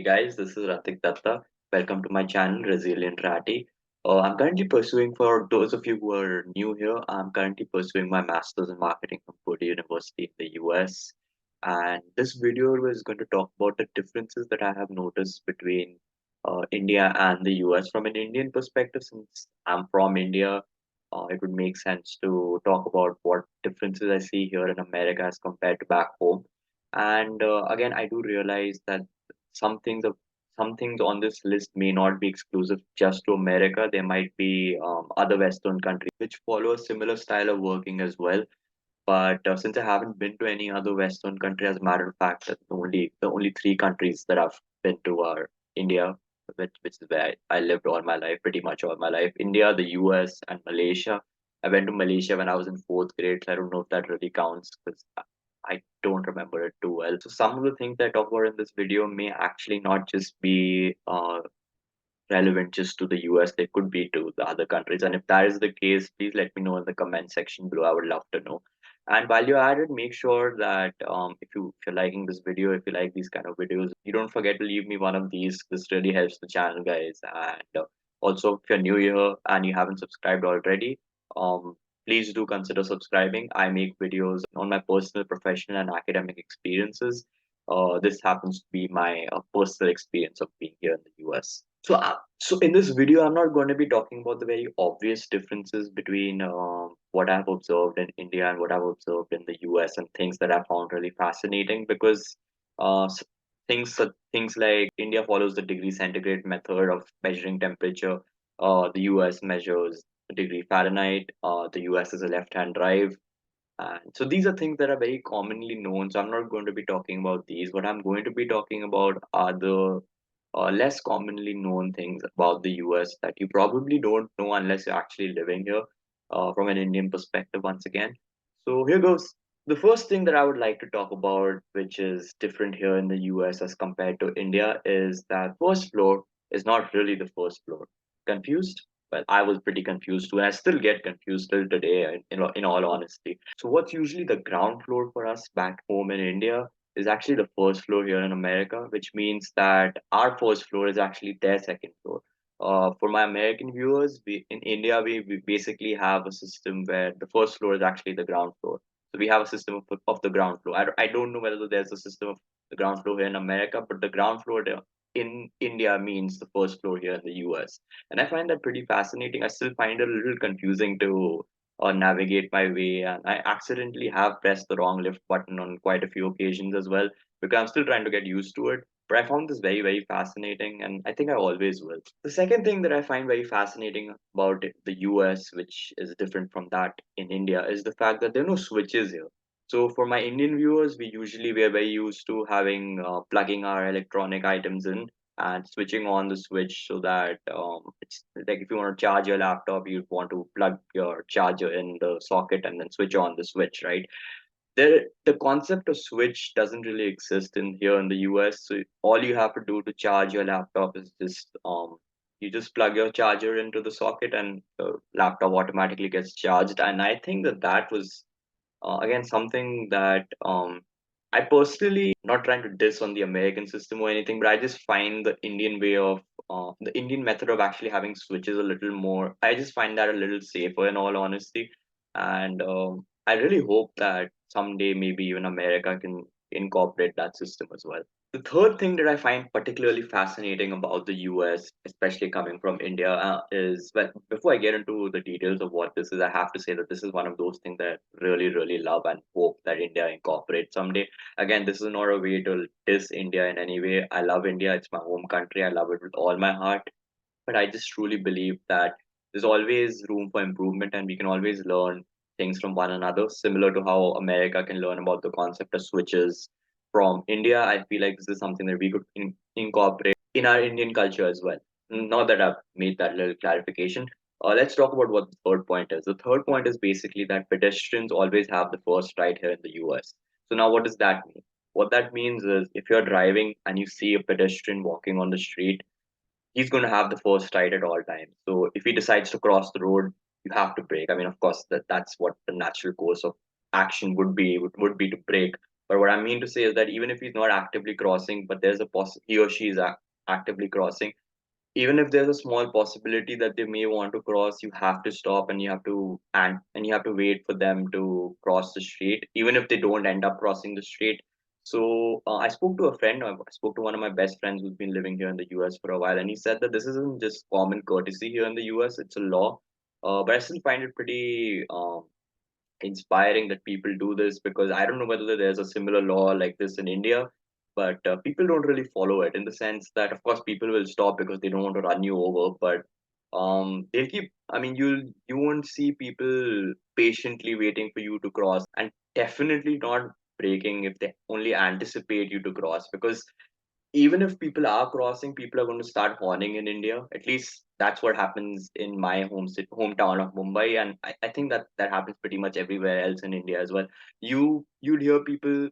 Hey guys, this is Ratik Datta. Welcome to my channel, Resilient Ratty. I'm currently pursuing, for those of you who are new here, I'm currently pursuing my master's in marketing from Purdue University in the US. And this video is going to talk about the differences that I have noticed between India and the US. From an Indian perspective, since I'm from India, it would make sense to talk about what differences I see here in America as compared to back home. And again, I do realize that some things of some things on this list may not be exclusive just to America. There might be other Western countries which follow a similar style of working as well. But since I haven't been to any other Western country, as a matter of fact, the only three countries that I've been to are India, which is where I lived all my life, pretty much all my life. India, the US, and Malaysia. I went to Malaysia when I was in fourth grade, so I don't know if that really counts because I don't remember it too well. So some of the things that I talk about in this video may actually not just be relevant just to the US, they could be to the other countries. And if that is the case, please let me know in the comment section below. I would love to know. And while you're at it, make sure that if you're liking this video, if you like these kind of videos, you don't forget to leave me one of these. This really helps the channel, guys. And also, if you're new here and you haven't subscribed already, please do consider subscribing. I make videos on my personal, professional, and academic experiences. This happens to be my personal experience of being here in the US. So in this video, I'm not going to be talking about the very obvious differences between what I've observed in India and what I've observed in the US, and things that I found really fascinating because things like India follows the degree centigrade method of measuring temperature. The US measures the degree Fahrenheit. The US is a left-hand drive. And so these are things that are very commonly known. So I'm not going to be talking about these. What I'm going to be talking about are the less commonly known things about the US that you probably don't know unless you're actually living here from an Indian perspective, once again. So here goes. The first thing that I would like to talk about, which is different here in the US as compared to India, is that first floor is not really the first floor. Confused? Well, I was pretty confused too, and I still get confused till today, in all honesty. So, what's usually the ground floor for us back home in India is actually the first floor here in America, which means that our first floor is actually their second floor. For my American viewers, in India, we basically have a system where the first floor is actually the ground floor. So we have a system of the ground floor. I don't know whether there's a system of the ground floor here in America, but the ground floor there in India means the first floor here in the US. And I find that pretty fascinating. I still find it a little confusing to navigate my way, and I accidentally have pressed the wrong lift button on quite a few occasions as well because I'm still trying to get used to it. But I found this very, very fascinating, and I think I always will. The second thing that I find very fascinating about the US, which is different from that in India, is the fact that there are no switches here. So for my Indian viewers, we're very used to having plugging our electronic items in and switching on the switch so that it's like if you want to charge your laptop, you want to plug your charger in the socket and then switch on the switch, right? The concept of switch doesn't really exist in here in the US. So all you have to do to charge your laptop is just you just plug your charger into the socket and the laptop automatically gets charged. And I think that was again something that I personally not trying to diss on the American system or anything, but I just find the Indian way of the Indian method of actually having switches a little more. I just find that a little safer in all honesty, and I really hope that someday maybe even America can incorporate that system as well. The third thing that I find particularly fascinating about the US, especially coming from India, is well, before I get into the details of what this is, I have to say that this is one of those things that I really, really love and hope that India incorporates someday. Again, this is not a way to diss India in any way. I love India, it's my home country, I love it with all my heart. But I just truly believe that there's always room for improvement and we can always learn things from one another, similar to how America can learn about the concept of switches from India. I feel like this is something that we could incorporate in our Indian culture as well. Now that I've made that little clarification, let's talk about what the third point is. The third point is basically that pedestrians always have the first right here in the US. So now what does that mean? What that means is if you're driving and you see a pedestrian walking on the street, he's going to have the first right at all times. So if he decides to cross the road, you have to brake. I mean, of course, that's what the natural course of action would be to brake. But what I mean to say is that even if he's not actively crossing, but there's a he or she is actively crossing, even if there's a small possibility that they may want to cross, you have to stop and you have to wait for them to cross the street, even if they don't end up crossing the street. So I spoke to a friend. I spoke to one of my best friends who's been living here in the U.S. for a while, and he said that this isn't just common courtesy here in the U.S. It's a law. But I still find it pretty inspiring that people do this, because I don't know whether there's a similar law like this in India, but people don't really follow it, in the sense that, of course, people will stop because they don't want to run you over, but they'll keep. I mean, you won't see people patiently waiting for you to cross, and definitely not braking if they only anticipate you to cross, because even if people are crossing, people are going to start horning in India. At least that's what happens in my hometown of Mumbai, and I think that that happens pretty much everywhere else in India as well. You'd hear people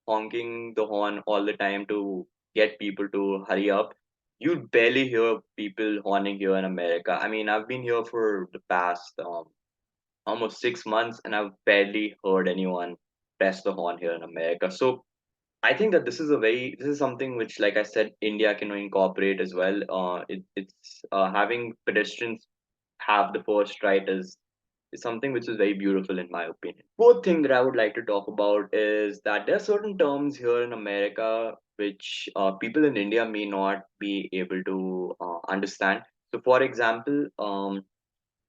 honking the horn all the time to get people to hurry up. You'd barely hear people horning here in America. I mean, I've been here for the past almost 6 months, and I've barely heard anyone press the horn here in America. So I think that this is something which, like I said, India can incorporate as well. It's having pedestrians have the first right is something which is very beautiful in my opinion. Fourth thing that I would like to talk about is that there are certain terms here in America which people in India may not be able to understand. So, for example,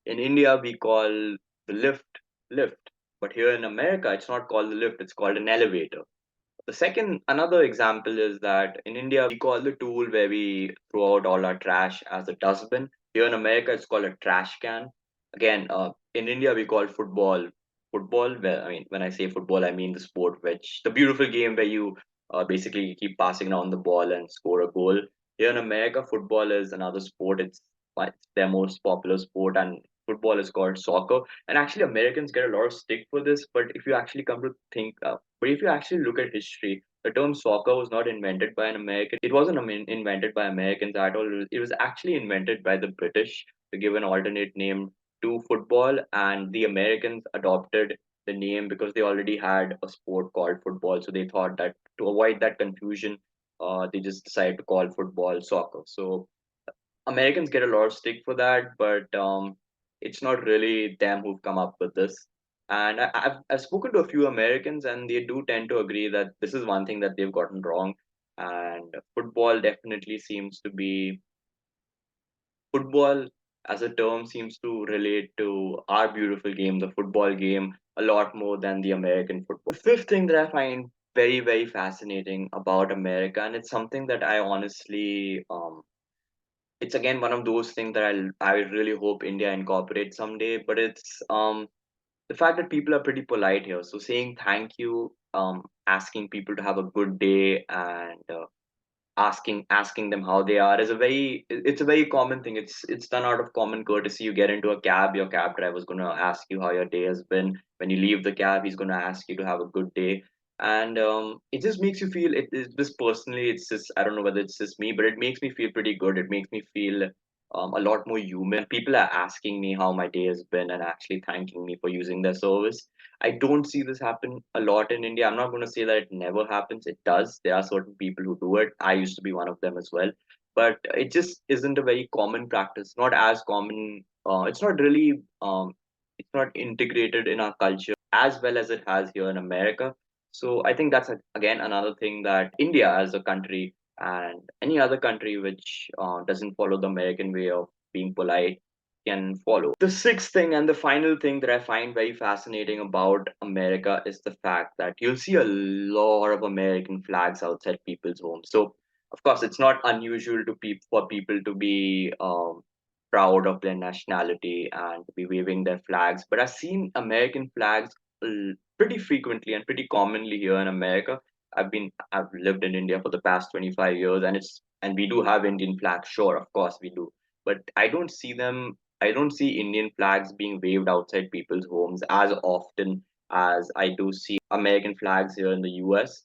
in India we call the lift, but here in America it's not called the lift; it's called an elevator. Another example is that in India, we call the tool where we throw out all our trash as a dustbin. Here in America, it's called a trash can. Again, in India, we call football football. Where I mean, when I say football, I mean the sport, which the beautiful game where you basically keep passing down the ball and score a goal. Here in America, football is another sport. It's their most popular sport, and football is called soccer. And actually, Americans get a lot of stick for this. But if you actually come to think, but if you actually look at history, the term soccer was not invented by an American. It wasn't invented by Americans at all. It was actually invented by the British to give an alternate name to football, and the Americans adopted the name because they already had a sport called football. So they thought that to avoid that confusion, they just decided to call football soccer. So Americans get a lot of stick for that, but it's not really them who've come up with this. And I've spoken to a few Americans, and they do tend to agree that this is one thing that they've gotten wrong. And football as a term seems to relate to our beautiful game, the football game, a lot more than the American football. The fifth thing that I find very, very fascinating about America, and it's something that I honestly it's again one of those things that I really hope India incorporates someday. But it's the fact that people are pretty polite here. So saying thank you, asking people to have a good day, and asking them how they are is it's a very common thing. It's done out of common courtesy. You get into a cab, your cab driver is going to ask you how your day has been. When you leave the cab, he's going to ask you to have a good day. And it just makes you feel this personally, it's just, I don't know whether it's just me, but it makes me feel pretty good. It makes me feel a lot more human. People are asking me how my day has been and actually thanking me for using their service. I don't see this happen a lot in India. I'm not going to say that it never happens. It does. There are certain people who do it. I used to be one of them as well. But it just isn't a very common practice. Not as common. It's not really. It's not integrated in our culture as well as it has here in America. So I think that's again another thing that India as a country and any other country which doesn't follow the American way of being polite can follow. The sixth thing and the final thing that I find very fascinating about America is the fact that you'll see a lot of American flags outside people's homes. So, of course, it's not unusual for people to be proud of their nationality and to be waving their flags. But I've seen American flags pretty frequently and pretty commonly here in America. I've lived in India for the past 25 years, and we do have Indian flags. Sure, of course we do, but I don't see Indian flags being waved outside people's homes as often as I do see American flags here in the US.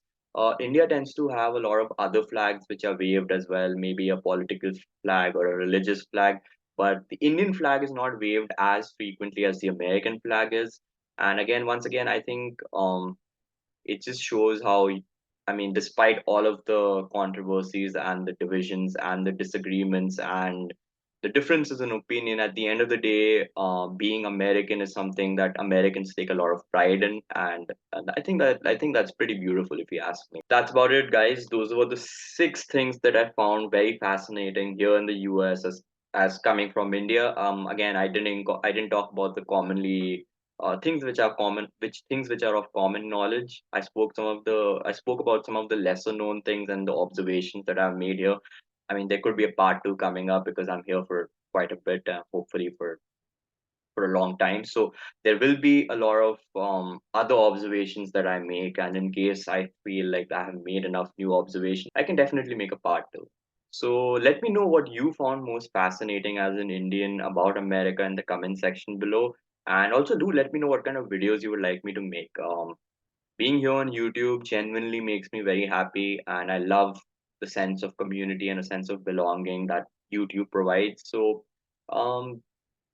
India tends to have a lot of other flags which are waved as well, maybe a political flag or a religious flag, but the Indian flag is not waved as frequently as the American flag is. And again, once again, I think it just shows how, I mean, despite all of the controversies and the divisions and the disagreements and the differences in opinion, at the end of the day, being American is something that Americans take a lot of pride in, and I think that's pretty beautiful, if you ask me. That's about it, guys. Those were the 6 things that I found very fascinating here in the U.S. as coming from India. Again, I didn't talk about the commonly things which are common, which things which are of common knowledge. I spoke about some of the lesser known things and the observations that I've made here. I mean, there could be a part two coming up because I'm here for quite a bit, hopefully for a long time. So there will be a lot of other observations that I make, and in case I feel like I have made enough new observations, I can definitely make a part two. So let me know what you found most fascinating as an Indian about America in the comment section below, and also do let me know what kind of videos you would like me to make. Being here on YouTube genuinely makes me very happy, and I love the sense of community and a sense of belonging that YouTube provides. So um,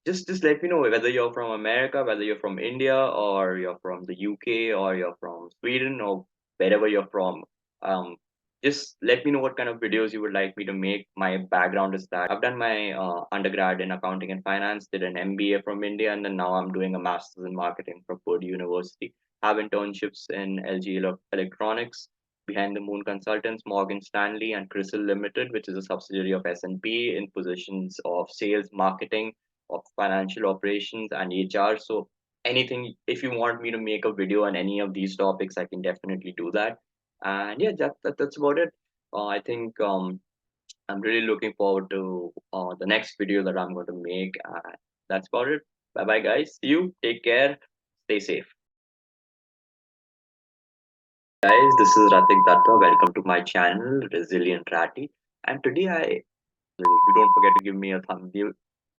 just let me know whether you're from America, whether you're from India, or you're from the UK, or you're from Sweden, or wherever you're from. Um, just let me know what kind of videos you would like me to make. My background is that I've done my undergrad in accounting and finance, did an MBA from India, and then now I'm doing a master's in marketing from Purdue University. Have internships in LG Electronics, Behind the Moon Consultants, Morgan Stanley, and Crystal Limited, which is a subsidiary of S&P, in positions of sales, marketing, of financial operations and HR. So anything, if you want me to make a video on any of these topics, I can definitely do that. And yeah, that's about it. I think I'm really looking forward to the next video that I'm going to make. That's about it. Bye bye, guys. See you. Take care. Stay safe. Guys, this is Ratik Datta. Welcome to my channel, Resilient Ratty. And today you don't forget to give me a